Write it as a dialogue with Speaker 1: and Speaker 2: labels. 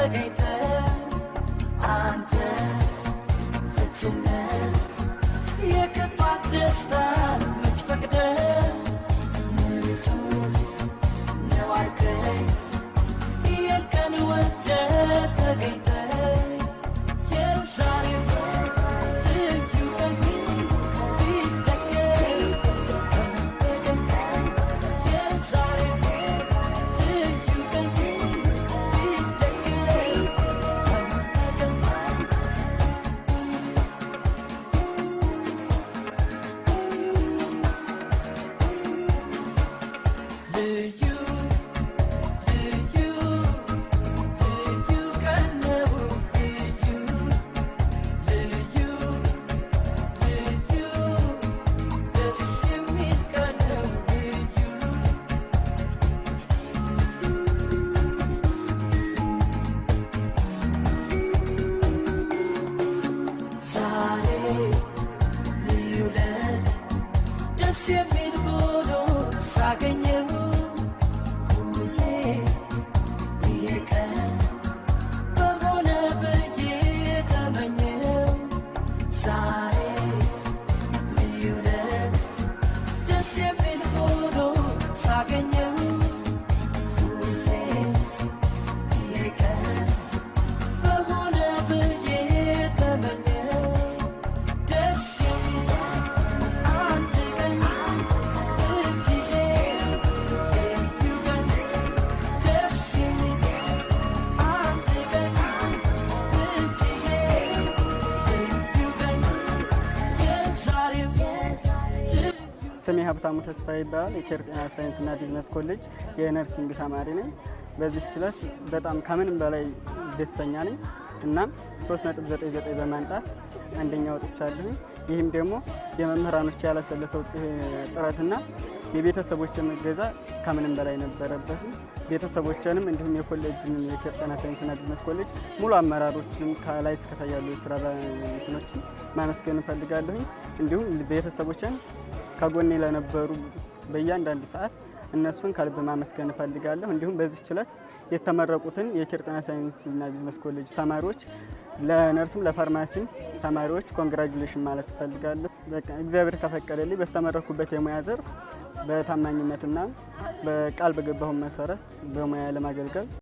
Speaker 1: ተገኝተ አንተ ፍጹም የክፋት ደስታ መች ፈቅደ ንጹህ ነው አልከኝ የቀን ወደ ተገኝተ የዛሬው ልዩ ቀን ቢደገም የዛሬው ልዩ ቀን ቢደገም ልዩ ደስ የሚል ሆኖ ሳገኘው ሁሌ ይሄ ቀን በሆነ ብዬ ተመኘው ዛሬ ልዩ ዕለት ደስ የሚል ሆኖ ሳገኘው ሁሌ ይሄ ቀን በሆነ ብዬ ተመኘው ደስ የሚል
Speaker 2: ስሜ ሀብታሙ ተስፋ ይባላል። የኬርጤና ሳይንስና ቢዝነስ ኮሌጅ የነርሲንግ ተማሪ ነኝ። በዚህ ችለት በጣም ከምንም በላይ ደስተኛ ነኝ እና 3.99 በማምጣት አንደኛ ወጥቻለሁ። ይህም ደግሞ የመምህራኖች ያላሰለሰው ጥረትና የቤተሰቦች እገዛ ከምንም በላይ ነበረበት። ቤተሰቦችንም እንዲሁም የኮሌጁን የኬርጤና ሳይንስና ቢዝነስ ኮሌጅ ሙሉ አመራሮችንም ከላይ እስከታች ያሉ የስራ እንትኖችን ማመስገን እፈልጋለሁ። እንዲሁም ቤተሰቦችን ከጎኔ ለነበሩ በእያንዳንዱ ሰዓት እነሱን ከልብ ማመስገን እፈልጋለሁ። እንዲሁም በዚህ ችለት የተመረቁትን የኬርጤና ሳይንስና ቢዝነስ ኮሌጅ ተማሪዎች ለነርስም ለፋርማሲም ተማሪዎች ኮንግራጁሌሽን ማለት እፈልጋለሁ። በቃ እግዚአብሔር ከፈቀደልኝ በተመረኩበት የሙያ ዘርፍ በታማኝነትና በቃል በገባሁ መሰረት በሙያ ለማገልገል